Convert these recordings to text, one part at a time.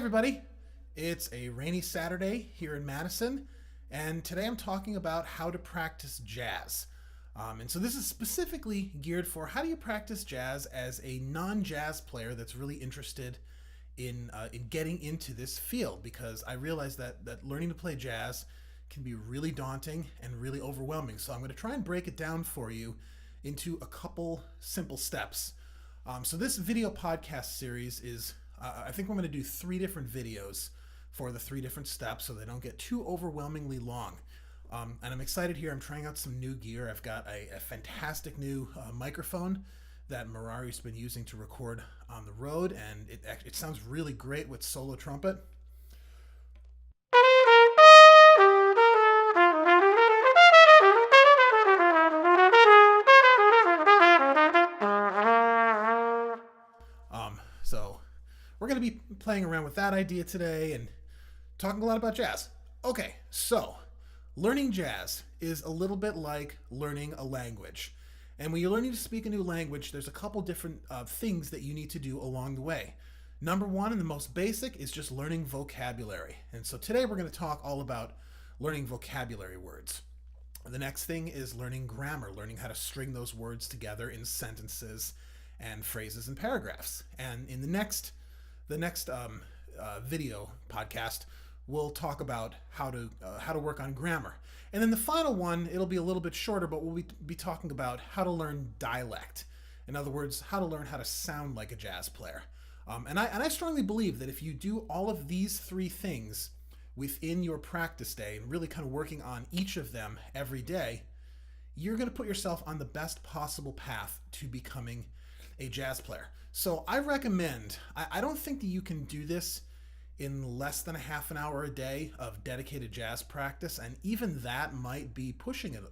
everybody. It's a rainy Saturday here in Madison, and today I'm talking about how to practice jazz. And so this is specifically geared for how do you practice jazz as a non-jazz player that's really interested in getting into this field, because I realize that learning to play jazz can be really daunting and really overwhelming. So I'm going to try and break it down for you into a couple simple steps. So this video podcast series is, I think I'm going to do 3 different videos for the 3 different steps so they don't get too overwhelmingly long. And I'm excited here. I'm trying out some new gear. I've got a fantastic new microphone that Mirari's been using to record on the road, and it sounds really great with solo trumpet. So we're going to be playing around with that idea today and talking a lot about jazz. Okay, so learning jazz is a little bit like learning a language. And when you're learning to speak a new language, there's a couple different things that you need to do along the way. Number one, and the most basic, is just learning vocabulary. And so today we're going to talk all about learning vocabulary words. The next thing is learning grammar, learning how to string those words together in sentences and phrases and paragraphs. And in the next video podcast, we'll talk about how to work on grammar. And then the final one, it'll be a little bit shorter, but we'll be talking about how to learn dialect. In other words, how to learn how to sound like a jazz player. And I strongly believe that if you do all of these 3 things within your practice day and really kind of working on each of them every day, you're going to put yourself on the best possible path to becoming a jazz player. So I recommend, I don't think that you can do this in less than a half an hour a day of dedicated jazz practice, and even that might be pushing it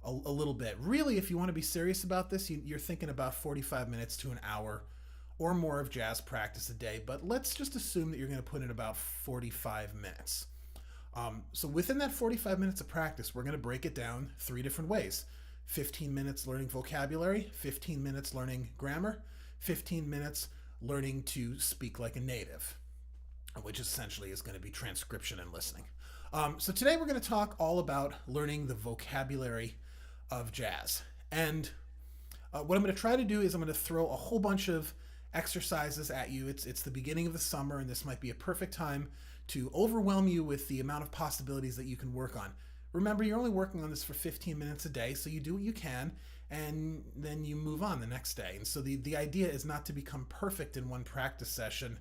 a little bit. Really, if you want to be serious about this, you're thinking about 45 minutes to an hour or more of jazz practice a day, but let's just assume that you're going to put in about 45 minutes. So within that 45 minutes of practice, we're going to break it down 3 different ways. 15 minutes learning vocabulary, 15 minutes learning grammar, 15 minutes learning to speak like a native, which essentially is going to be transcription and listening. So today we're going to talk all about learning the vocabulary of jazz. And what I'm going to try to do is I'm going to throw a whole bunch of exercises at you. It's the beginning of the summer, and this might be a perfect time to overwhelm you with the amount of possibilities that you can work on. Remember, you're only working on this for 15 minutes a day, so you do what you can, and then you move on the next day. And so the idea is not to become perfect in one practice session,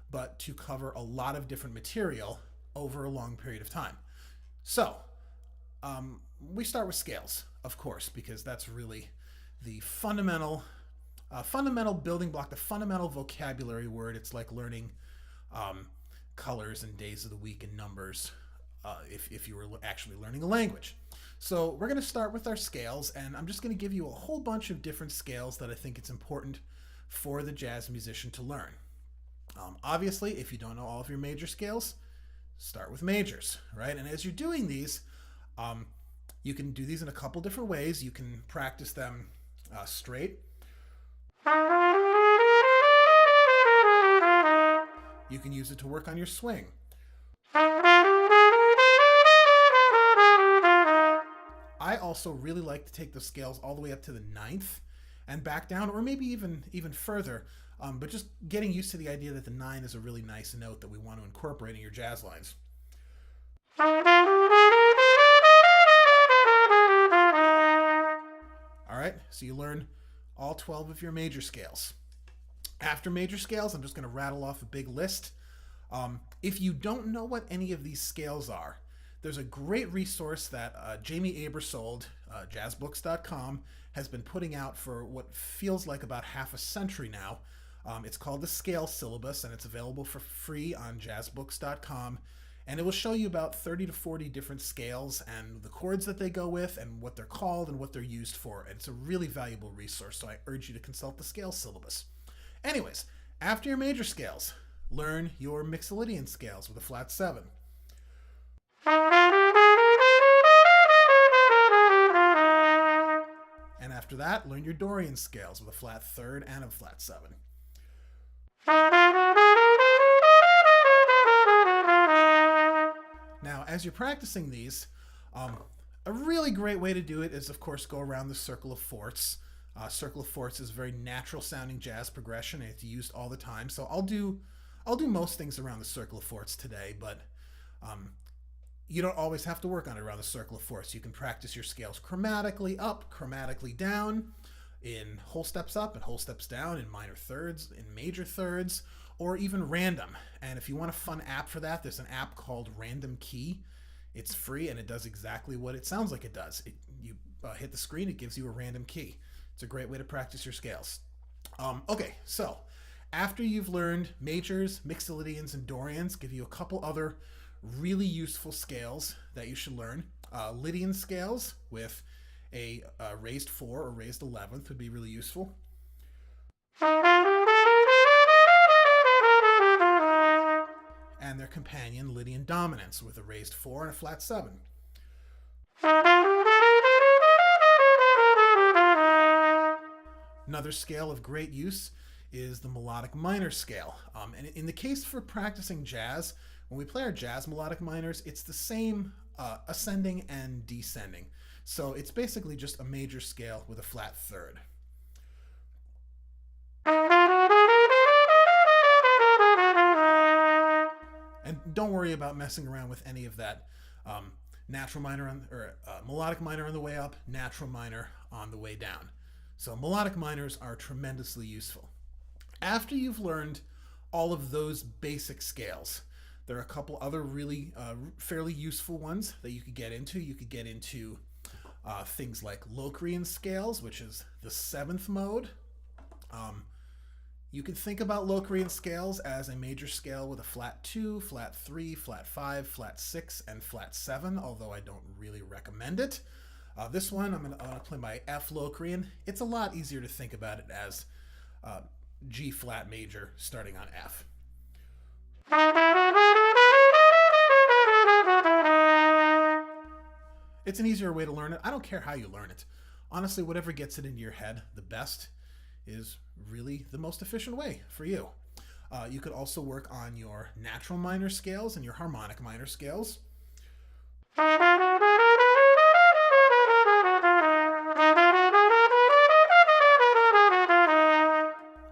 but to cover a lot of different material over a long period of time. So we start with scales, of course, because that's really the fundamental building block, the fundamental vocabulary word. It's like learning colors and days of the week and numbers if you were actually learning a language. So we're going to start with our scales, and I'm just going to give you a whole bunch of different scales that I think it's important for the jazz musician to learn. Obviously, if you don't know all of your major scales, start with majors, right? And as you're doing these, you can do these in a couple different ways. You can practice them straight. You can use it to work on your swing. I also really like to take the scales all the way up to the 9th and back down, or maybe even further. But just getting used to the idea that the 9 is a really nice note that we want to incorporate in your jazz lines. All right, so you learn all 12 of your major scales. After major scales, I'm just going to rattle off a big list. If you don't know what any of these scales are, there's a great resource that Jamie Aebersold, jazzbooks.com, has been putting out for what feels like about half a century now. It's called the Scale Syllabus, and it's available for free on jazzbooks.com. And it will show you about 30 to 40 different scales and the chords that they go with and what they're called and what they're used for. And it's a really valuable resource, so I urge you to consult the Scale Syllabus. Anyways, after your major scales, learn your Mixolydian scales with a flat 7. And after that, learn your Dorian scales with a flat 3rd and a flat 7. as you're practicing these, a really great way to do it is, of course, go around the circle of fourths. Circle of fourths is a very natural sounding jazz progression, and it's used all the time. So I'll do most things around the circle of fourths today, but you don't always have to work on it around the circle of fourths. You can practice your scales chromatically up, chromatically down, in whole steps up and whole steps down, in minor thirds, in major thirds, or even random. And if you want a fun app for that, there's an app called Random Key. It's free and it does exactly what it sounds like it does. You hit the screen, it gives you a random key. It's a great way to practice your scales. Okay, so after you've learned majors, mixolydians, and Dorians, give you a couple other really useful scales that you should learn. Lydian scales with a raised 4 or raised 11th would be really useful. And their companion, Lydian dominants, with a raised 4 and a flat 7. Another scale of great use is the melodic minor scale. And in the case for practicing jazz, when we play our jazz melodic minors, it's the same ascending and descending. So it's basically just a major scale with a flat third. And don't worry about messing around with any of that natural minor melodic minor on the way up, natural minor on the way down. So melodic minors are tremendously useful. After you've learned all of those basic scales, there are a couple other really fairly useful ones that you could get into. You could get into things like Locrian scales, which is the 7th mode. You can think about Locrian scales as a major scale with a flat 2, flat 3, flat 5, flat 6, and flat 7, although I don't really recommend it. This one, I'm going to play my F Locrian. It's a lot easier to think about it as G flat major starting on F. It's an easier way to learn it. I don't care how you learn it. Honestly, whatever gets it into your head the best is really the most efficient way for you. You could also work on your natural minor scales and your harmonic minor scales.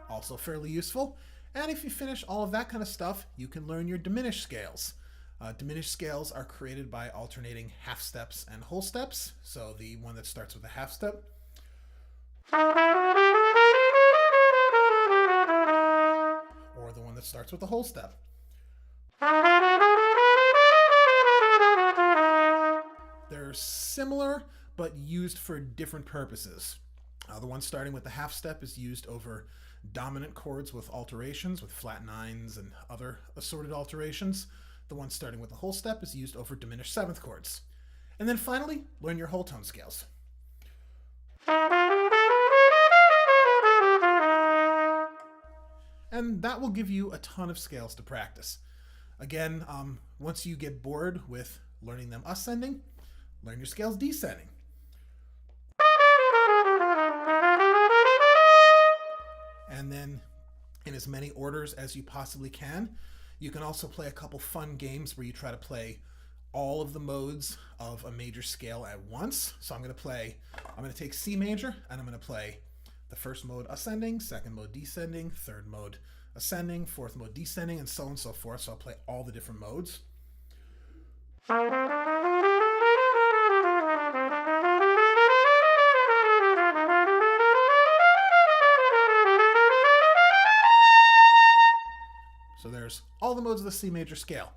Also fairly useful. And if you finish all of that kind of stuff, you can learn your diminished scales. Diminished scales are created by alternating half steps and whole steps. So the one that starts with a half step, or the one that starts with a whole step. They're similar, but used for different purposes. The one starting with the half step is used over dominant chords with alterations, with flat 9s and other assorted alterations. The one starting with the whole step is used over diminished 7th chords. And then finally, learn your whole tone scales. And that will give you a ton of scales to practice. Again, once you get bored with learning them ascending, learn your scales descending. And then, in as many orders as you possibly can, you can also play a couple fun games where you try to play all of the modes of a major scale at once. So I'm going to take C major, and I'm going to play the first mode ascending, second mode descending, third mode ascending, fourth mode descending, and so on and so forth. So I'll play all the different modes. So there's all the modes of the C major scale,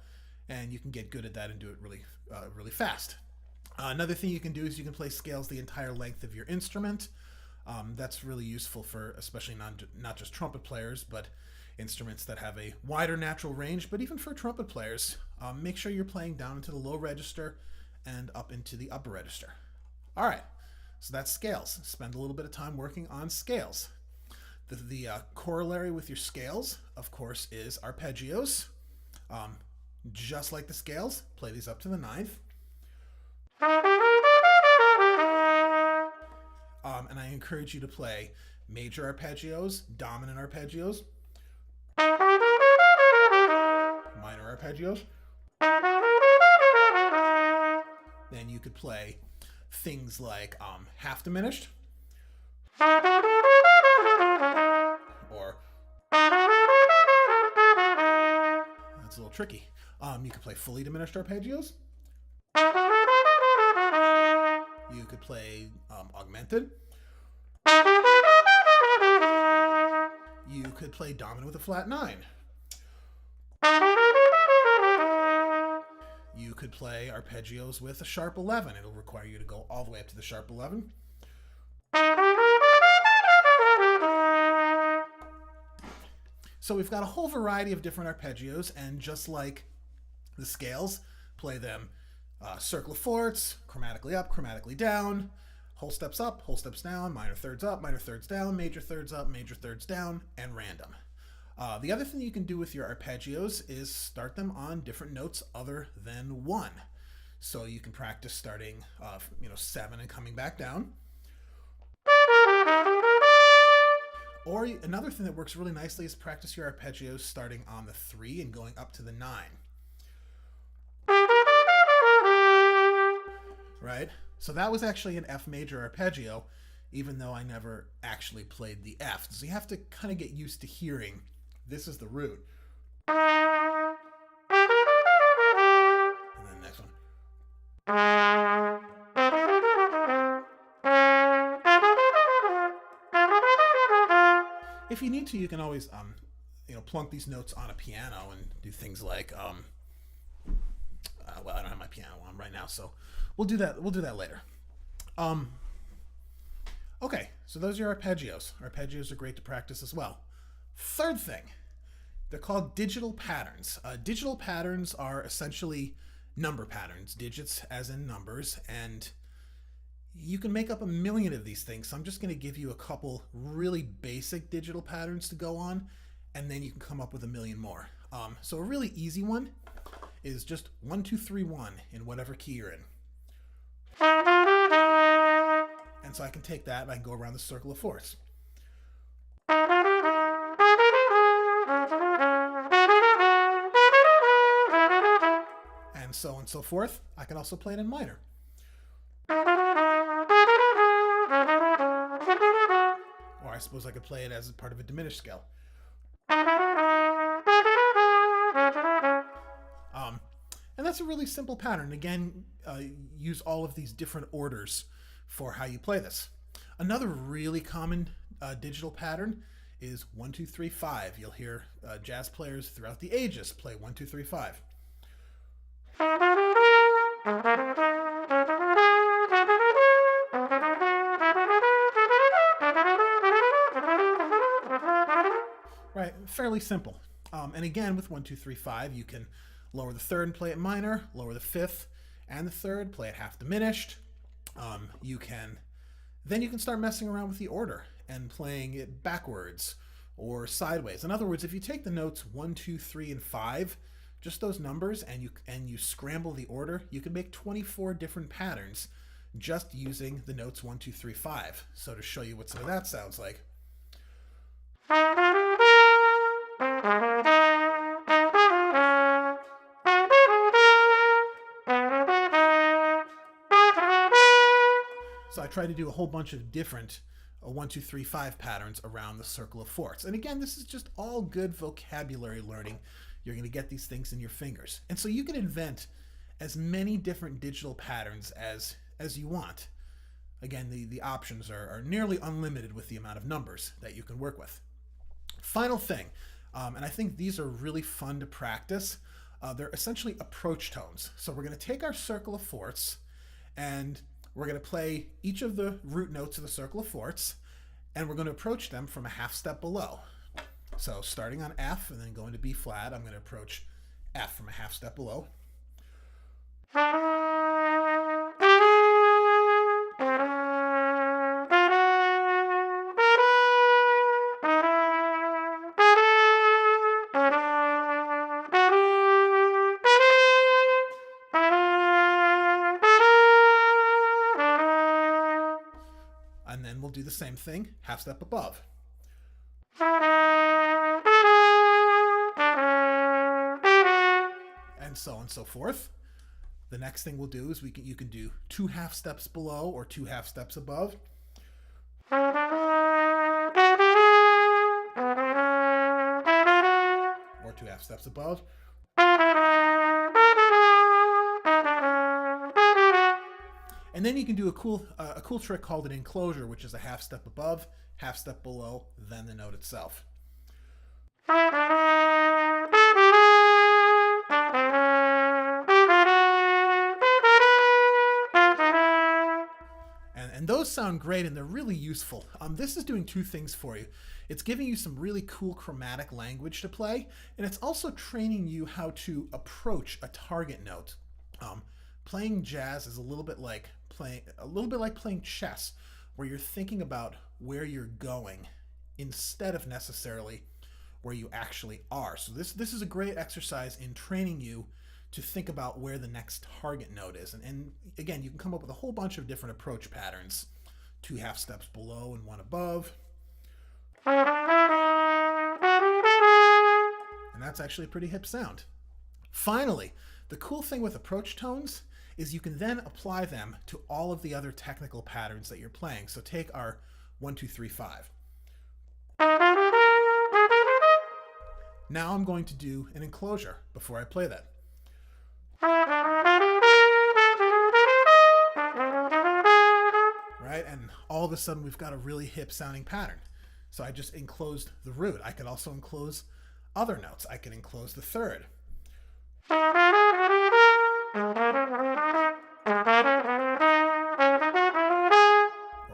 and you can get good at that and do it really fast. Another thing you can do is you can play scales the entire length of your instrument. That's really useful for especially not just trumpet players, but instruments that have a wider natural range, but even for trumpet players. Make sure you're playing down into the low register and up into the upper register. All right, so that's scales. Spend a little bit of time working on scales. The corollary with your scales, of course, is arpeggios. Just like the scales, play these up to the 9th. And I encourage you to play major arpeggios, dominant arpeggios, minor arpeggios, could play things like half diminished, or that's a little tricky. You could play fully diminished arpeggios. You could play augmented. You could play dominant with a flat 9. You could play arpeggios with a sharp 11. It'll require you to go all the way up to the sharp 11. So we've got a whole variety of different arpeggios, and just like the scales, play them circle of fourths, chromatically up, chromatically down, whole steps up, whole steps down, minor thirds up, minor thirds down, major thirds up, major thirds down, and random. The other thing you can do with your arpeggios is start them on different notes other than 1. So you can practice starting 7 and coming back down. Or another thing that works really nicely is practice your arpeggios starting on the 3 and going up to the 9. Right? So that was actually an F major arpeggio, even though I never actually played the F. So you have to kind of get used to hearing this is the root. And then the next one. If you need to, you can always plunk these notes on a piano and do things like well, I don't have my piano on right now, so we'll do that later. Okay, so those are your arpeggios. Arpeggios are great to practice as well. Third thing, they're called digital patterns. Digital patterns are essentially number patterns, digits as in numbers, and you can make up a million of these things. So I'm just going to give you a couple really basic digital patterns to go on, and then you can come up with a million more. So a really easy one is just 1, 2, 3, 1 in whatever key you're in. And so I can take that and I can go around the circle of fourths. And so on and so forth. I can also play it in minor. Or I suppose I could play it as part of a diminished scale. And that's a really simple pattern. Again, use all of these different orders for how you play this. Another really common digital pattern is 1, 2, 3, 5. You'll hear jazz players throughout the ages play 1, 2, 3, 5. Right, fairly simple. And again, with 1, 2, 3, 5, you can lower the third and play it minor, lower the fifth and the third, play it half diminished. Then you can start messing around with the order and playing it backwards or sideways. In other words, if you take the notes 1, 2, 3, and 5, just those numbers, and you scramble the order, you can make 24 different patterns just using the notes 1, 2, 3, 5. So to show you what some of that sounds like. So I try to do a whole bunch of different 1, 2, 3, 5 patterns around the circle of fourths. And again, this is just all good vocabulary learning. You're going to get these things in your fingers. And so you can invent as many different digital patterns as you want. Again, the options are nearly unlimited with the amount of numbers that you can work with. Final thing, and I think these are really fun to practice. They're essentially approach tones. So we're going to take our circle of fourths and we're going to play each of the root notes of the circle of fourths, and we're going to approach them from a half step below. So starting on F and then going to B flat, I'm going to approach F from a half step below. And then we'll do the same thing, half step above. And so on and so forth. The next thing we'll do is you can do 2 half steps below or 2 half steps above. Or 2 half steps above. And then you can do a cool trick called an enclosure, which is a half step above, half step below, then the note itself. And those sound great, and they're really useful. This is doing 2 things for you. It's giving you some really cool chromatic language to play, and it's also training you how to approach a target note. Playing jazz is a little bit like playing chess, where you're thinking about where you're going instead of necessarily where you actually are. So this is a great exercise in training you to think about where the next target note is. And again, you can come up with a whole bunch of different approach patterns. 2 half steps below and 1 above. And that's actually a pretty hip sound. Finally, the cool thing with approach tones is you can then apply them to all of the other technical patterns that you're playing. So take our 1, 2, 3, 5. Now I'm going to do an enclosure before I play that. Right? And all of a sudden we've got a really hip sounding pattern. So I just enclosed the root. I could also enclose other notes. I could enclose the third. Or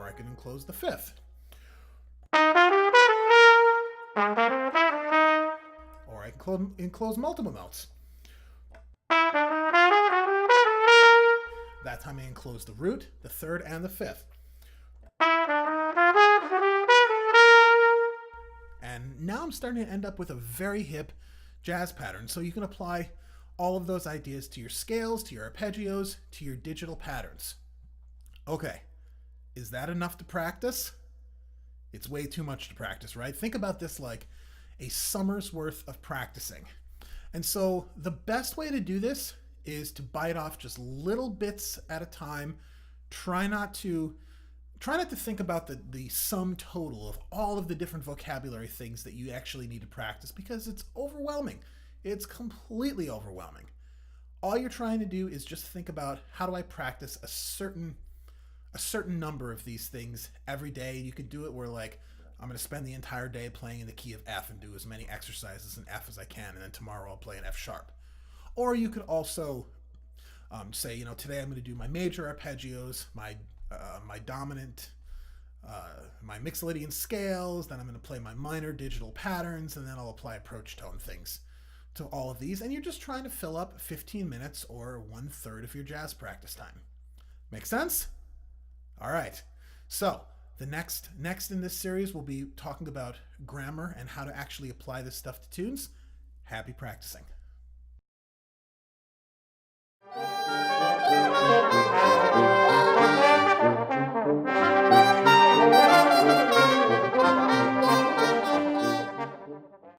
I could enclose the fifth. Or I can enclose multiple notes. That time I enclose the root, the third, and the fifth. And now I'm starting to end up with a very hip jazz pattern. So you can apply all of those ideas to your scales, to your arpeggios, to your digital patterns. Okay, is that enough to practice? It's way too much to practice, right? Think about this like a summer's worth of practicing. And so the best way to do this is to bite off just little bits at a time. Try not to think about the sum total of all of the different vocabulary things that you actually need to practice, because it's overwhelming. It's completely overwhelming. All you're trying to do is just think about, how do I practice a certain number of these things every day? You could do it where, like, I'm going to spend the entire day playing in the key of F and do as many exercises in F as I can, and then tomorrow I'll play an F sharp. Or you could also say, you know, today I'm going to do my major arpeggios, my dominant, my Mixolydian scales, then I'm going to play my minor digital patterns, and then I'll apply approach tone things to all of these. And you're just trying to fill up 15 minutes or 1/3 of your jazz practice time. Make sense? All right. So the next in this series, we'll be talking about grammar and how to actually apply this stuff to tunes. Happy practicing.